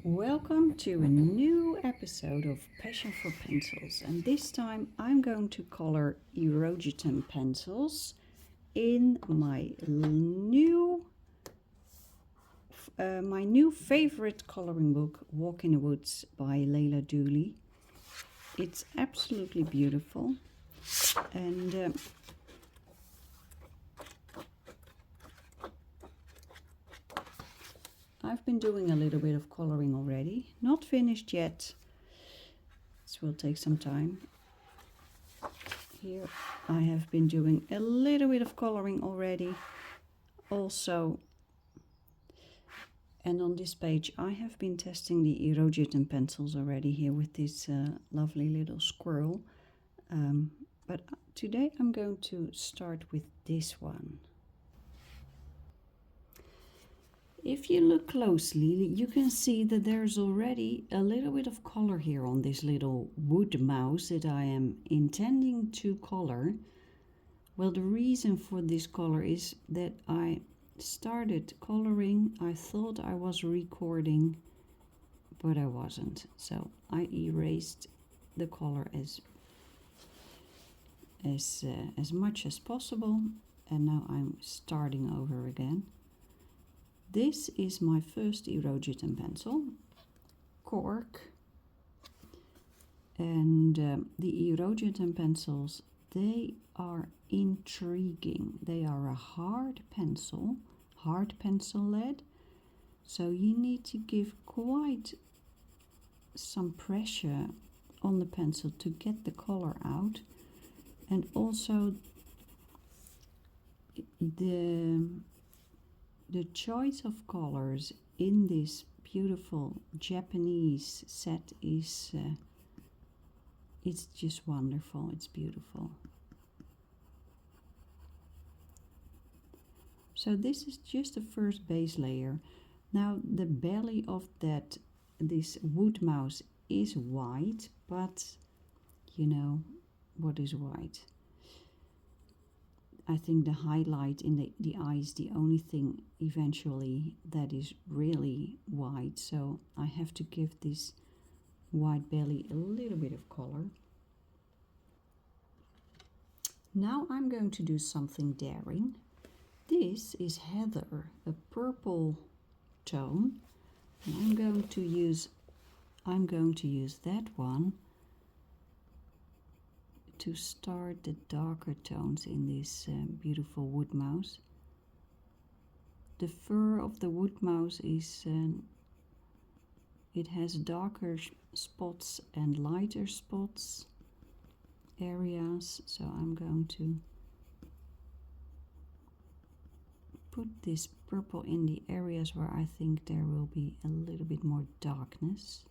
Welcome to a new episode of Passion for Pencils, and this time I'm going to color Irojiten pencils in my new favorite coloring book, Walk in the Woods by Leila Duly. It's absolutely beautiful, and I've been doing a little bit of coloring already. Not finished yet. This will take some time. Here I have been doing a little bit of coloring already. Also, and on this page I have been testing the Irojiten pencils already here with this lovely little squirrel. But today I'm going to start with this one. If you look closely, you can see that there's already a little bit of color here on this little wood mouse that I am intending to color. Well, the reason for this color is that I started coloring. I thought I was recording, but I wasn't. So I erased the color as much as possible, and now I'm starting over again. This is my first Irojiten pencil, cork, and the Irojiten pencils, they are intriguing. They are a hard pencil lead, so you need to give quite some pressure on the pencil to get the color out, and also the choice of colors in this beautiful Japanese set is it's just wonderful. It's beautiful. So this is just the first base layer. Now the belly of this wood mouse is white, but you know what is white. I think the highlight in the eye is the only thing eventually that is really white. So I have to give this white belly a little bit of color. Now I'm going to do something daring. This is heather, a purple tone. And I'm going to use that one to start the darker tones in this beautiful wood mouse. The fur of the wood mouse is it has darker spots and lighter spots areas, so I'm going to put this purple in the areas where I think there will be a little bit more darkness.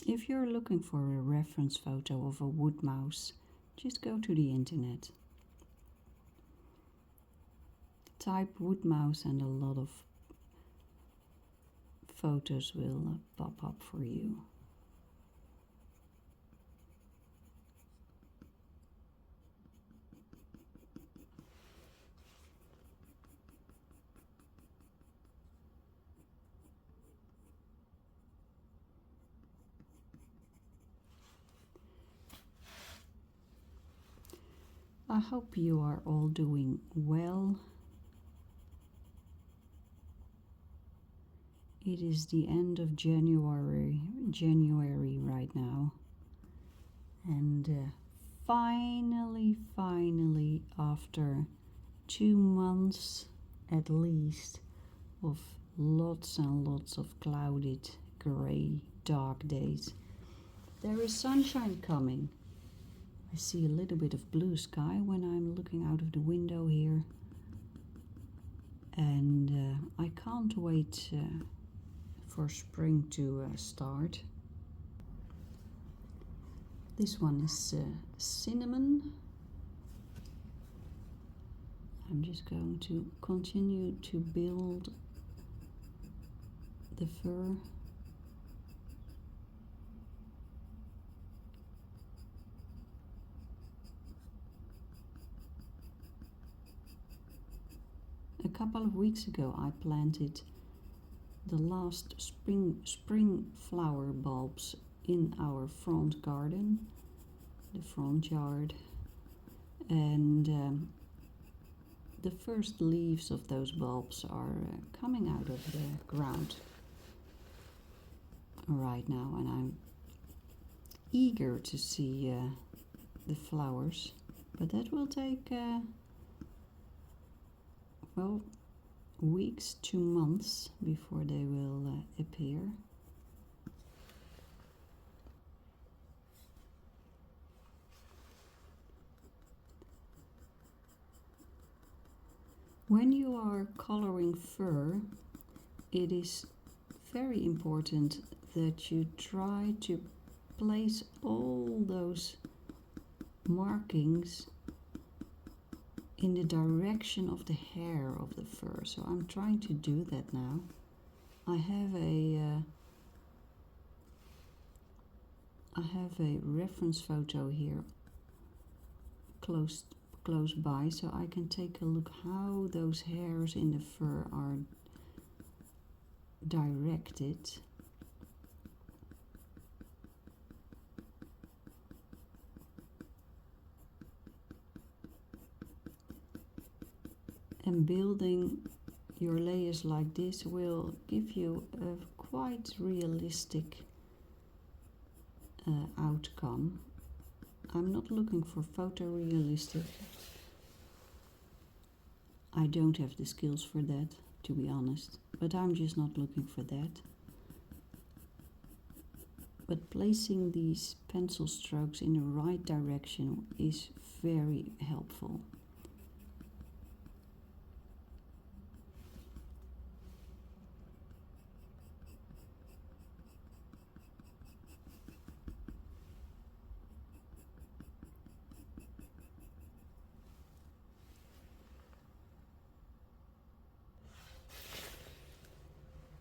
If you're looking for a reference photo of a wood mouse, just go to the internet. Type wood mouse and a lot of photos will pop up for you. I hope you are all doing well. It is the end of January right now, and finally, after 2 months at least of lots and lots of clouded, grey, dark days, there is sunshine coming. I see a little bit of blue sky when I'm looking out of the window here, and I can't wait for spring to start. This one is cinnamon. I'm just going to continue to build the fur. couple of weeks ago I planted the last spring flower bulbs in our front garden, the front yard, and the first leaves of those bulbs are coming out of the ground right now, and I'm eager to see the flowers, but that will take well, weeks to months before they will appear. When you are coloring fur, it is very important that you try to place all those markings in the direction of the hair of the fur. So I'm trying to do that now. I have a reference photo here close by, so I can take a look how those hairs in the fur are directed. And building your layers like this will give you a quite realistic outcome. I'm not looking for photorealistic. I don't have the skills for that, to be honest, but I'm just not looking for that. But placing these pencil strokes in the right direction is very helpful.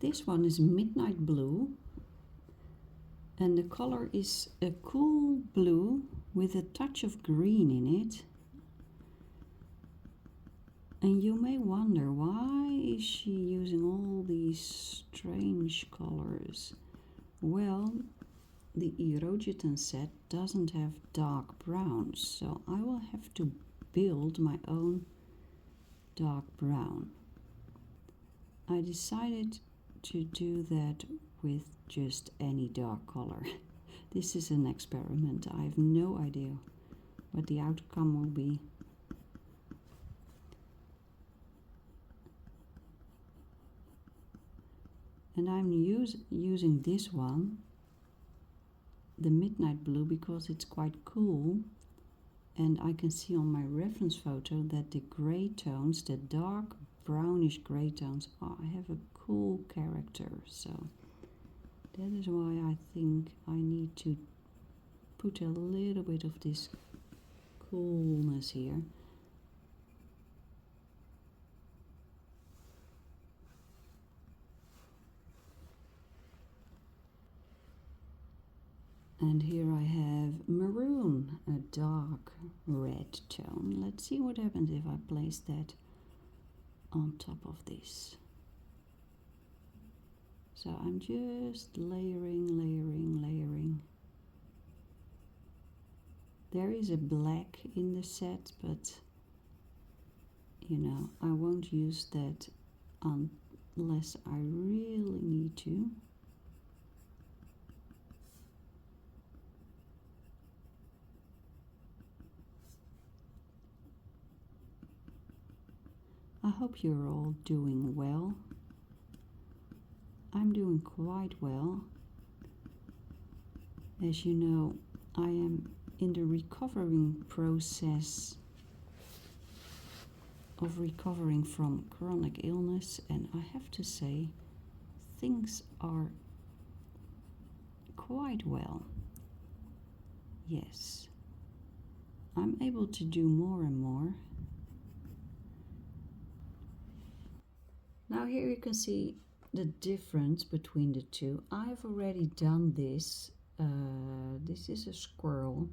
This one is midnight blue, and the color is a cool blue with a touch of green in it. And you may wonder, why is she using all these strange colors? Well, the Irojiten set doesn't have dark browns, so I will have to build my own dark brown. I decided to do that with just any dark color. This is an experiment. I have no idea what the outcome will be. And I'm using this one, the midnight blue, because it's quite cool, and I can see on my reference photo that the gray tones, the dark brownish gray tones, have a cool character. So that is why I think I need to put a little bit of this coolness here. And here I have maroon, a dark red tone. Let's see what happens if I place that on top of this. So I'm just layering. There is a black in the set, but you know, I won't use that unless I really need to. I hope you're all doing well. I'm doing quite well. As you know, I am in the recovering process of recovering from chronic illness, and I have to say things are quite well. Yes, I'm able to do more and more. Now here you can see the difference between the two. I've already done this. This is a squirrel,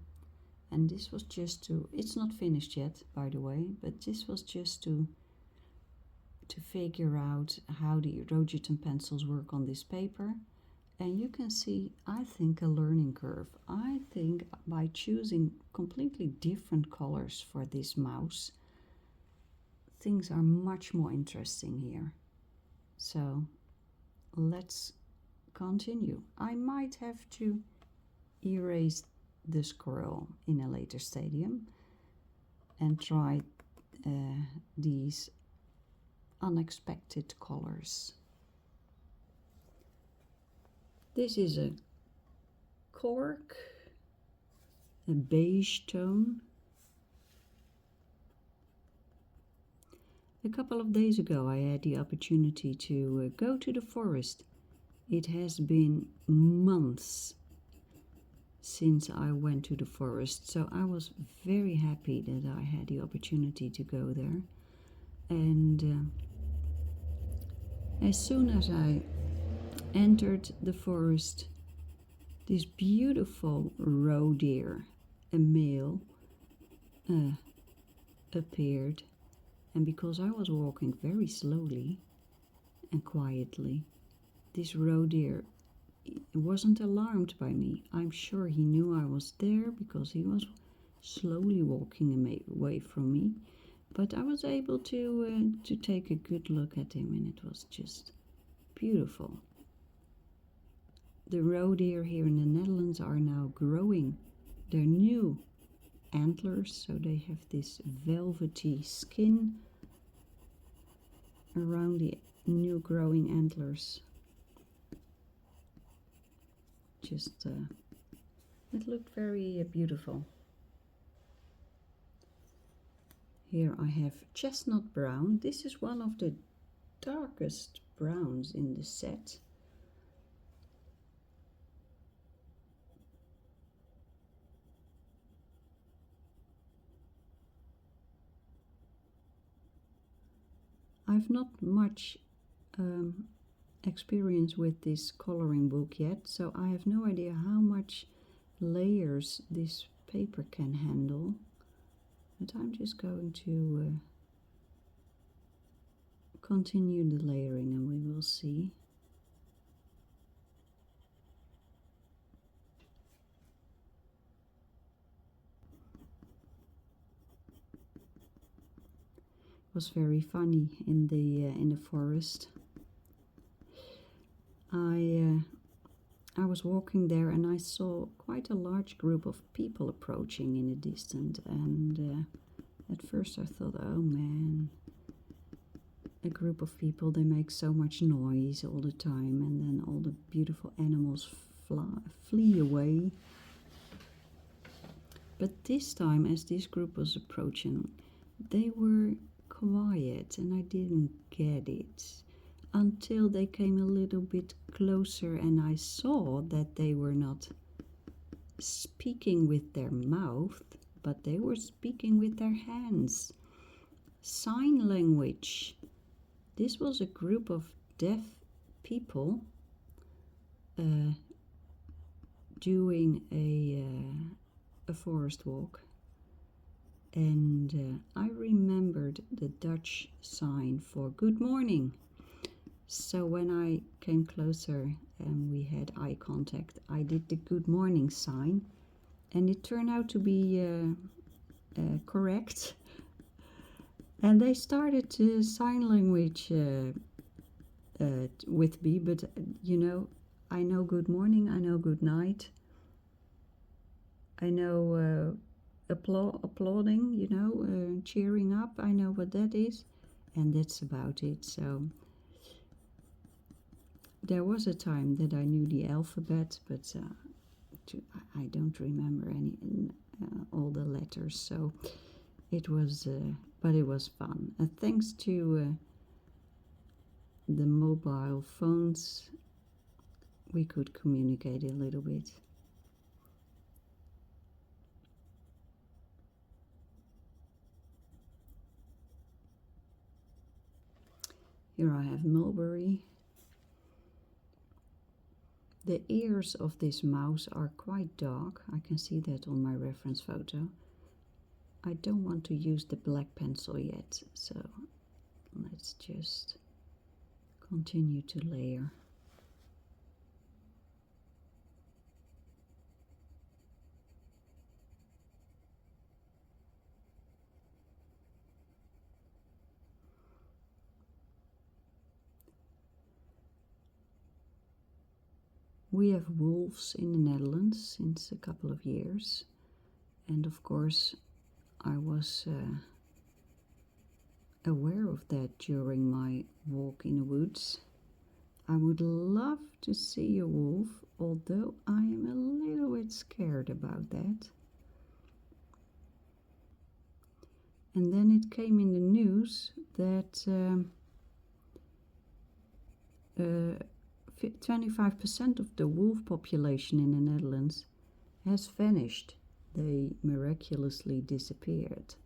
and this was just to, it's not finished yet, by the way, but this was just to to figure out how the Irojiten pencils work on this paper. And you can see, I think, a learning curve. I think by choosing completely different colors for this mouse, things are much more interesting here. So let's continue. I might have to erase the squirrel in a later stadium and try these unexpected colors. This is a cork, a beige tone. A couple of days ago I had the opportunity to go to the forest. It has been months since I went to the forest, so I was very happy that I had the opportunity to go there. And as soon as I entered the forest, this beautiful roe deer, a male, appeared, and because I was walking very slowly and quietly, this roe deer wasn't alarmed by me. I'm sure he knew I was there because he was slowly walking away from me, but I was able to take a good look at him, and it was just beautiful. The roe deer here in the Netherlands are now growing their new antlers, so they have this velvety skin around the new growing antlers. Just it looked very beautiful. Here I have chestnut brown. This is one of the darkest browns in the set. I've not much experience with this coloring book yet, so I have no idea how much layers this paper can handle, but I'm just going to continue the layering and we will see. It was very funny in the forest. I was walking there and I saw quite a large group of people approaching in the distance, and at first I thought, oh man, a group of people, they make so much noise all the time, and then all the beautiful animals flee away. But this time, as this group was approaching, they were quiet, and I didn't get it until they came a little bit closer, and I saw that they were not speaking with their mouth, but they were speaking with their hands. Sign language. This was a group of deaf people doing a forest walk, and I remembered the Dutch sign for good morning. So when I came closer and we had eye contact, I did the good morning sign, and it turned out to be correct. And they started sign language with me, but you know, I know good morning, I know good night, I know applauding, you know, cheering up, I know what that is, and that's about it. So there was a time that I knew the alphabet, but I don't remember all the letters. So it was, but it was fun. Thanks to the mobile phones, we could communicate a little bit. Here I have mulberry. The ears of this mouse are quite dark. I can see that on my reference photo. I don't want to use the black pencil yet, so let's just continue to layer. We have wolves in the Netherlands since a couple of years, and of course I was aware of that during my walk in the woods. I would love to see a wolf, although I am a little bit scared about that. And then it came in the news that 25% of the wolf population in the Netherlands has vanished. They miraculously disappeared.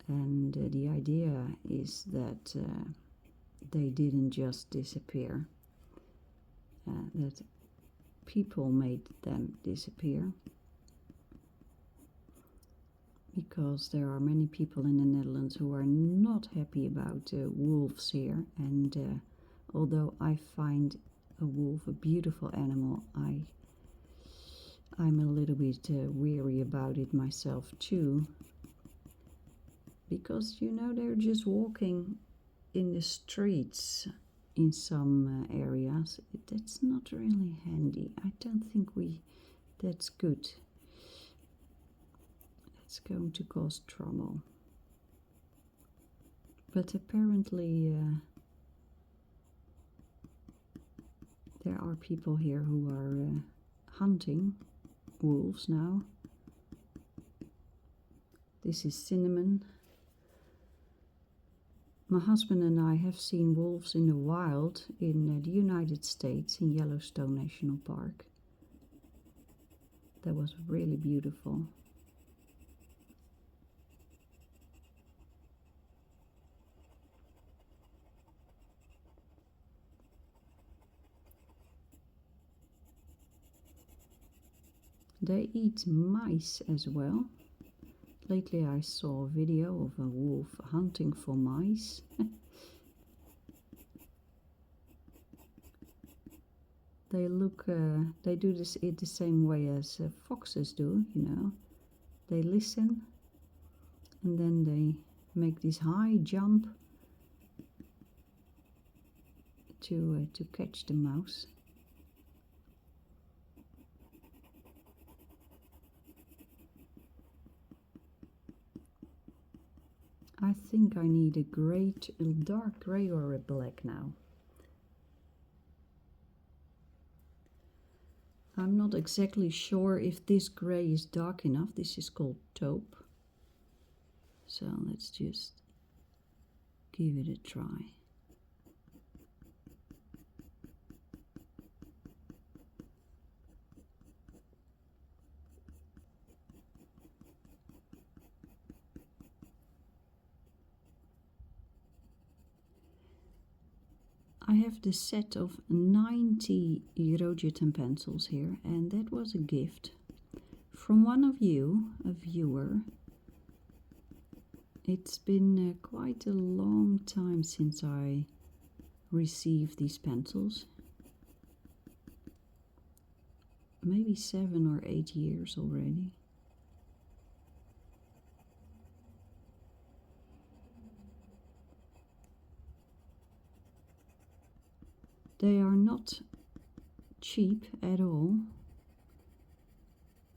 And the idea is that they didn't just disappear, that people made them disappear. Because there are many people in the Netherlands who are not happy about wolves here, and although I find a wolf a beautiful animal, I'm a little bit weary about it myself too, because you know they're just walking in the streets in some areas. That's not really handy. I don't think that's good. It's going to cause trouble. But apparently there are people here who are hunting wolves now. This is Cinnamon. My husband and I have seen wolves in the wild in the United States in Yellowstone National Park. That was really beautiful. They eat mice as well. Lately I saw a video of a wolf hunting for mice. They do this the same way as foxes do, you know. They listen and then they make this high jump to catch the mouse. I think I need a dark grey or a black now. I'm not exactly sure if this grey is dark enough. This is called taupe. So let's just give it a try. I have the set of 90 Irojiten pencils here, and that was a gift from one of you, a viewer. It's been quite a long time since I received these pencils. Maybe 7 or 8 years already. They are not cheap at all,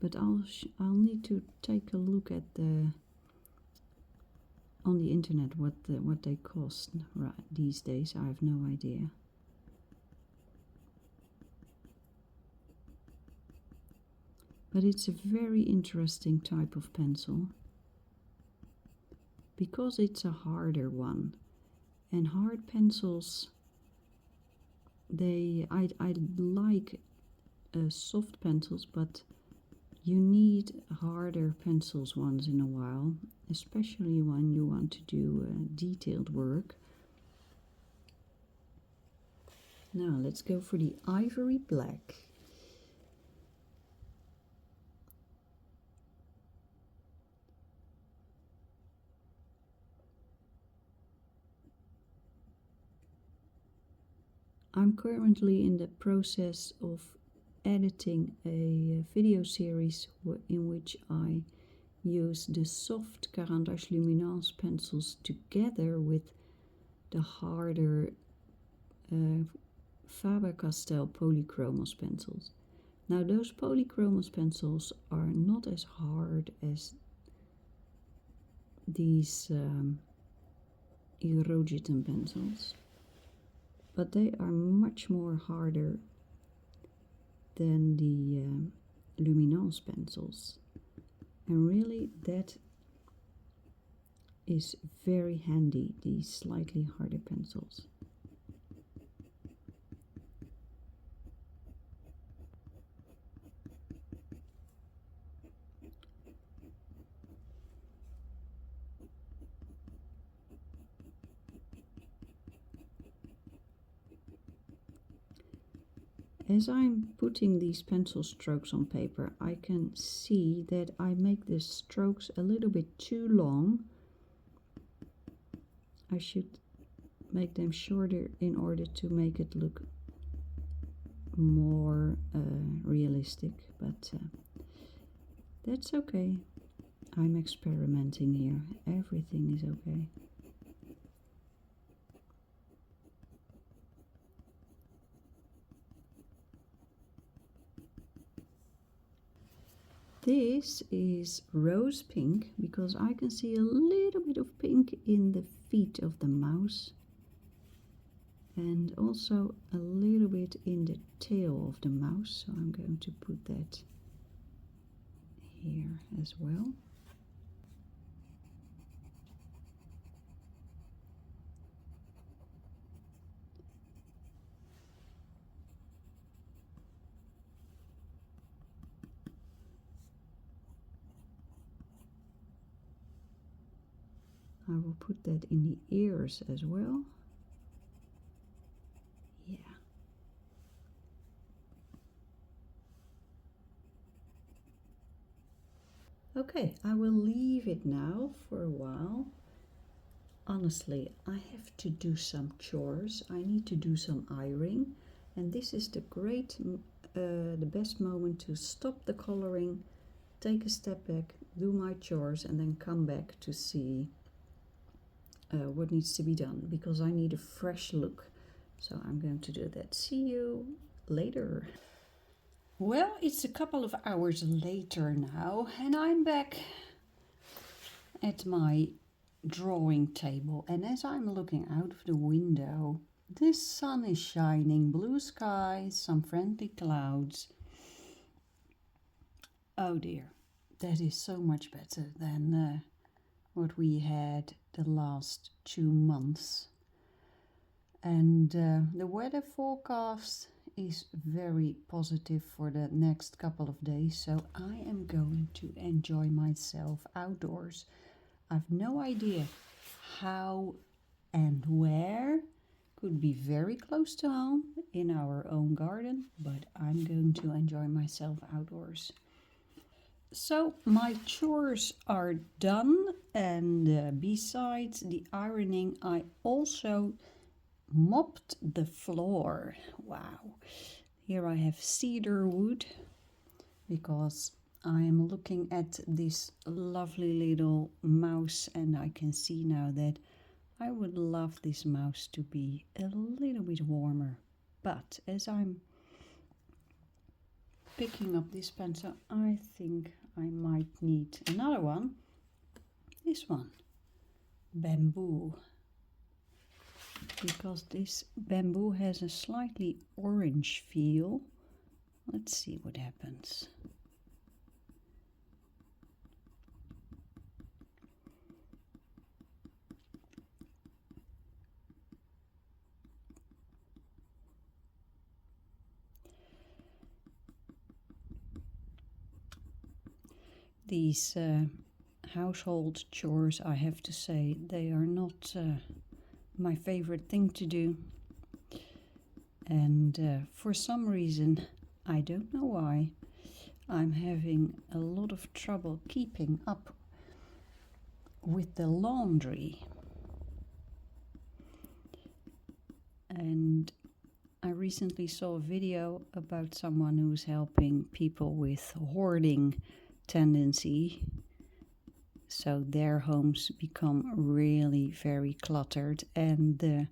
but I'll need to take a look at on the internet what they cost these days. I have no idea. But it's a very interesting type of pencil because it's a harder one, and hard pencils, I like soft pencils, but you need harder pencils once in a while, especially when you want to do detailed work. Now let's go for the ivory black. I'm currently in the process of editing a video series in which I use the soft Carandash Luminance pencils together with the harder Faber-Castell Polychromos pencils. Now those Polychromos pencils are not as hard as these Irojiten pencils, but they are much more harder than the Luminance pencils, and really that is very handy, these slightly harder pencils. As I'm putting these pencil strokes on paper, I can see that I make the strokes a little bit too long. I should make them shorter in order to make it look more realistic, but that's okay. I'm experimenting here. Everything is okay. This is rose pink because I can see a little bit of pink in the feet of the mouse and also a little bit in the tail of the mouse, so I'm going to put that here as well. I will put that in the ears as well. Yeah. Okay, I will leave it now for a while. Honestly, I have to do some chores. I need to do some ironing, and this is the best moment to stop the coloring, take a step back, do my chores, and then come back to see what needs to be done, because I need a fresh look. So I'm going to do that. See you later. Well, it's a couple of hours later now, and I'm back at my drawing table, and as I'm looking out of the window, the sun is shining, blue skies, some friendly clouds. Oh dear, that is so much better than what we had the last 2 months. And the weather forecast is very positive for the next couple of days, so I am going to enjoy myself outdoors. I've no idea how and where. Could be very close to home in our own garden, but I'm going to enjoy myself outdoors. So my chores are done, and besides the ironing, I also mopped the floor. Wow. Here I have cedar wood because I am looking at this lovely little mouse, and I can see now that I would love this mouse to be a little bit warmer. But as I'm picking up this pencil, I think I might need another one. This one, bamboo. Because this bamboo has a slightly orange feel. Let's see what happens. These household chores, I have to say, they are not my favorite thing to do. And for some reason, I don't know why, I'm having a lot of trouble keeping up with the laundry. And I recently saw a video about someone who's helping people with hoarding tendency. So their homes become really very cluttered, and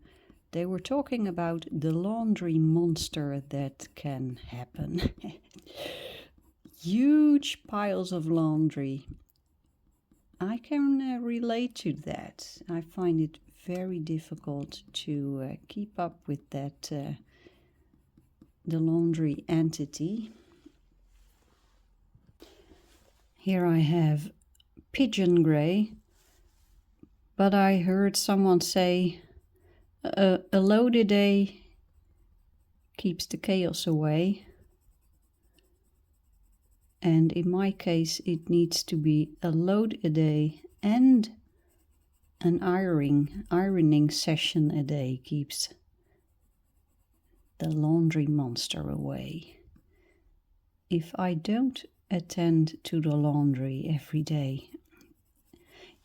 they were talking about the laundry monster that can happen. Huge piles of laundry. I can relate to that. I find it very difficult to keep up with that, the laundry entity. Here I have pigeon gray, but I heard someone say a load a day keeps the chaos away. And in my case, it needs to be a load a day and an ironing session a day keeps the laundry monster away. If I don't attend to the laundry every day,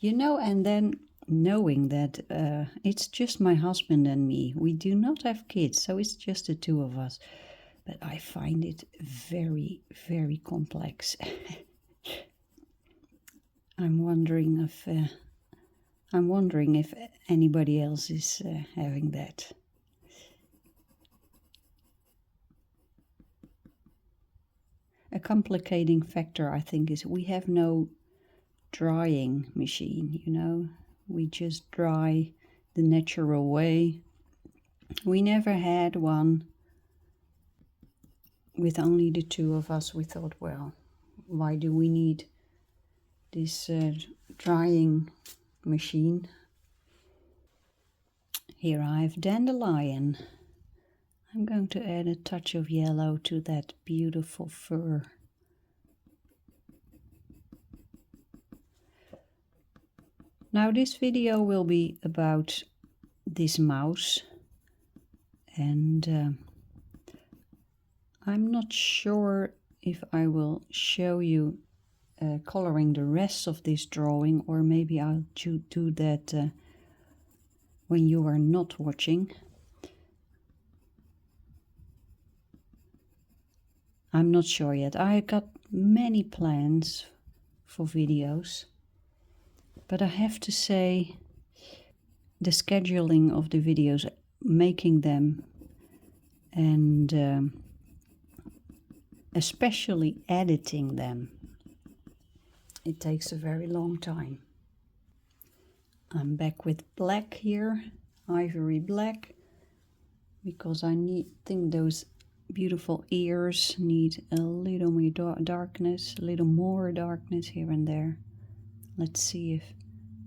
and then knowing that it's just my husband and me, we do not have kids, so it's just the two of us. But I find it very, very complex. I'm wondering if anybody else is having that. A complicating factor, I think, is we have no drying machine, We just dry the natural way. We never had one. With only the two of us, we thought, well, why do we need this drying machine? Here I have dandelion. I'm going to add a touch of yellow to that beautiful fur. Now this video will be about this mouse, and I'm not sure if I will show you coloring the rest of this drawing, or maybe I'll do that when you are not watching. I'm not sure yet. I got many plans for videos, but I have to say the scheduling of the videos, making them, and especially editing them, it takes a very long time. I'm back with black here, ivory black, because I think those beautiful ears need a little more darkness, a little more darkness here and there. Let's see if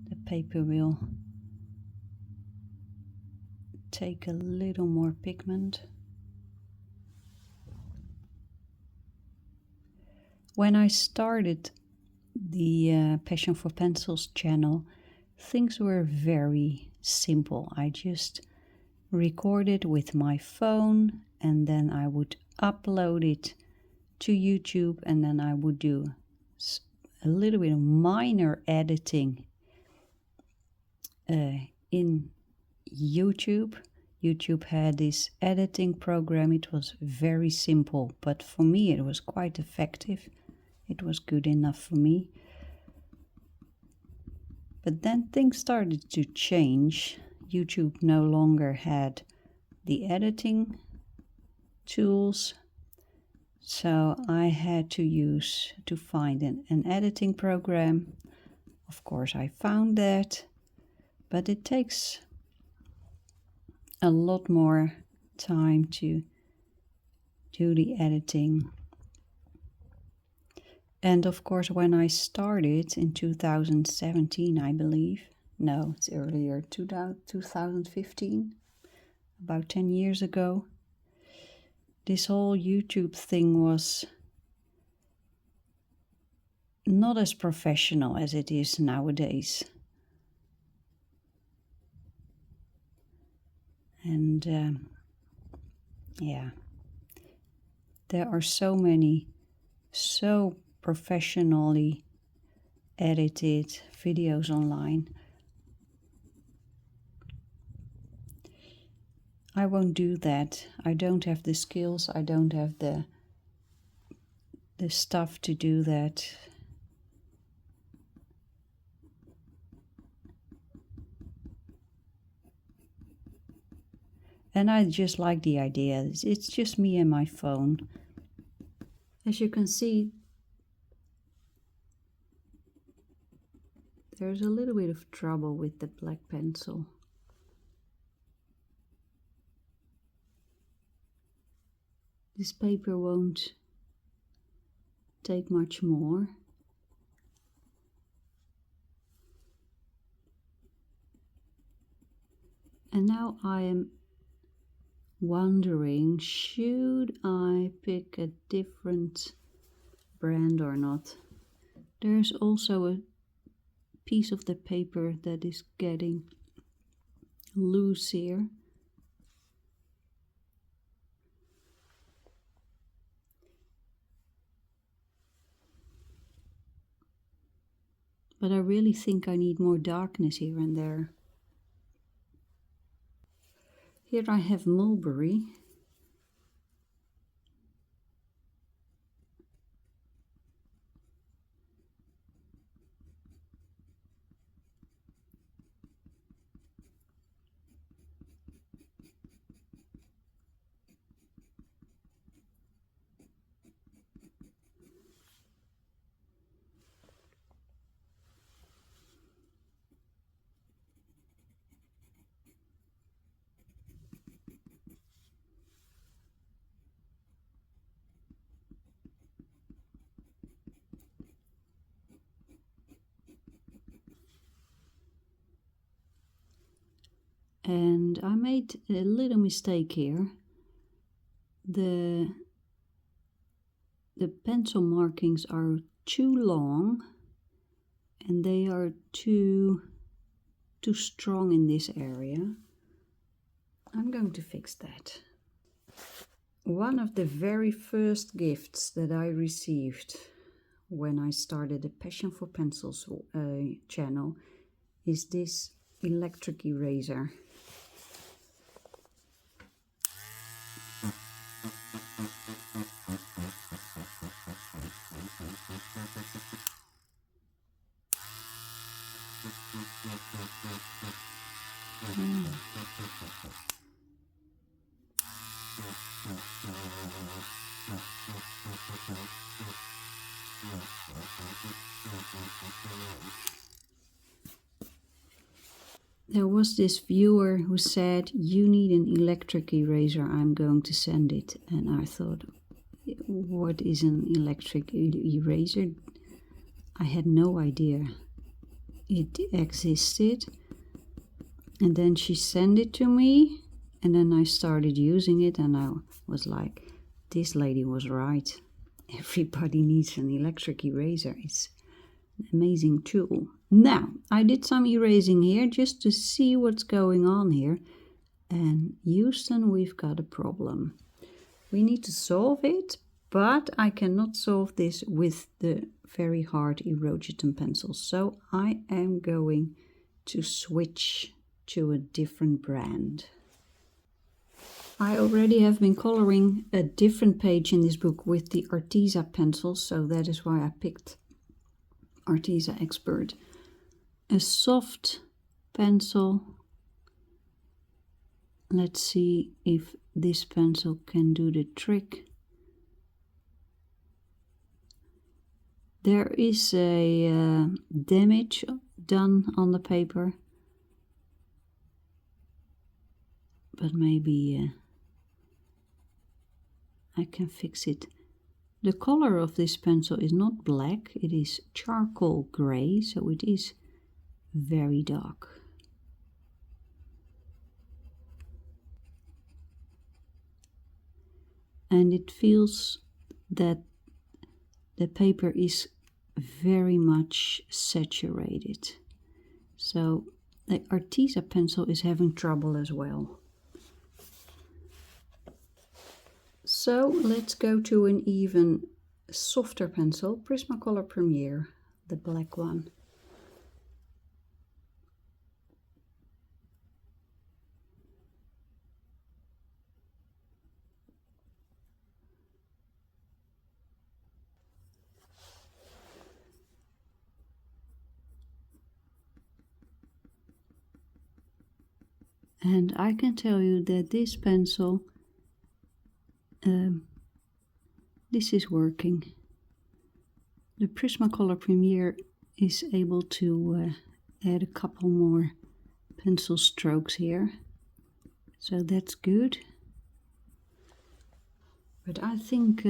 the paper will take a little more pigment. When I started the Passion for Pencils channel, things were very simple. I just recorded with my phone, and then I would upload it to YouTube, and then I would do a little bit of minor editing in YouTube. YouTube had this editing program. It was very simple, but for me it was quite effective. It was good enough for me. But then things started to change. YouTube no longer had the editing tools, so I had to find an editing program. Of course I found that, but it takes a lot more time to do the editing. And of course, when I started in 2017, I believe, no, it's earlier, 2015, about 10 years ago, this whole YouTube thing was not as professional as it is nowadays. And yeah, there are so many so professionally edited videos online. I won't do that. I don't have the skills, I don't have the stuff to do that. And I just like the idea. It's just me and my phone. As you can see, there's a little bit of trouble with the black pencil. This paper won't take much more. And now I am wondering, should I pick a different brand or not? There's also a piece of the paper that is getting loose here. But I really think I need more darkness here and there. Here I have mulberry. And I made a little mistake here. The pencil markings are too long and they are too strong in this area. I'm going to fix that. One of the very first gifts that I received when I started the Passion for Pencils channel is this electric eraser. There was this viewer who said, "You need an electric eraser, I'm going to send it." And I thought, what is an electric eraser? I had no idea it existed. And then she sent it to me, and then I started using it, and I was like, this lady was right. Everybody needs an electric eraser. It's an amazing tool. Now, I did some erasing here just to see what's going on here. And Houston, we've got a problem. We need to solve it, but I cannot solve this with the very hard Irojiten pencils. So I am going to switch to a different brand. I already have been coloring a different page in this book with the Arteza pencils, so that is why I picked Arteza Expert. A soft pencil. Let's see if this pencil can do the trick. There is a damage done on the paper, but maybe I can fix it. The color of this pencil is not black, it is charcoal gray, so it is very dark. And it feels that the paper is very much saturated. So the Arteza pencil is having trouble as well. So let's go to an even softer pencil, Prismacolor Premier, the black one. And I can tell you that this pencil, this is working. The Prismacolor Premier is able to add a couple more pencil strokes here, so that's good. But I think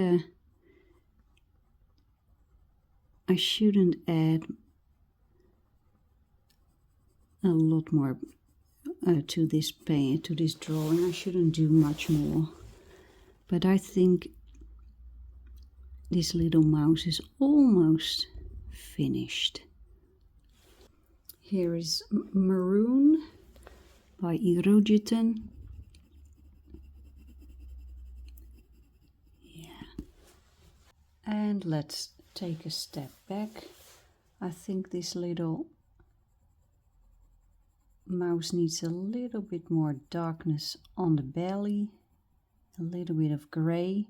I shouldn't add a lot more to this paint, to this drawing. I shouldn't do much more. But I think this little mouse is almost finished. Here is Maroon by Irojiten. Yeah. And let's take a step back. I think this little mouse needs a little bit more darkness on the belly, a little bit of gray,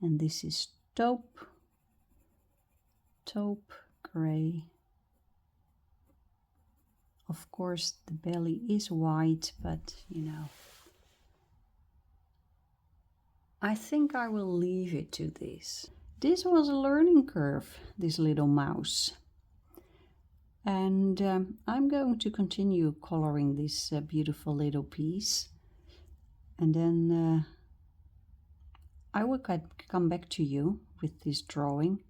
and this is taupe gray. Of course the belly is white, but you know, I think I will leave it to this. This was a learning curve, this little mouse. And I'm going to continue coloring this beautiful little piece, and then I will come back to you with this drawing.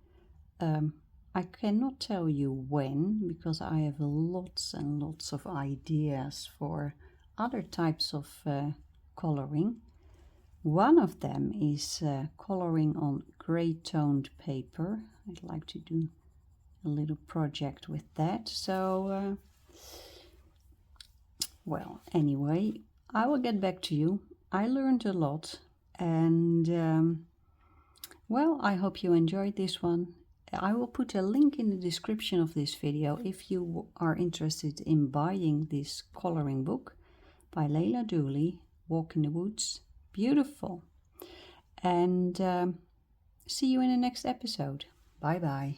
I cannot tell you when, because I have lots and lots of ideas for other types of coloring. One of them is coloring on gray toned paper. I'd like to do a little project with that. So well, anyway, I will get back to you. I learned a lot, and well, I hope you enjoyed this one. I will put a link in the description of this video if you are interested in buying this coloring book by Leila Duly, Walk in the Woods. Beautiful. And see you in the next episode. Bye bye.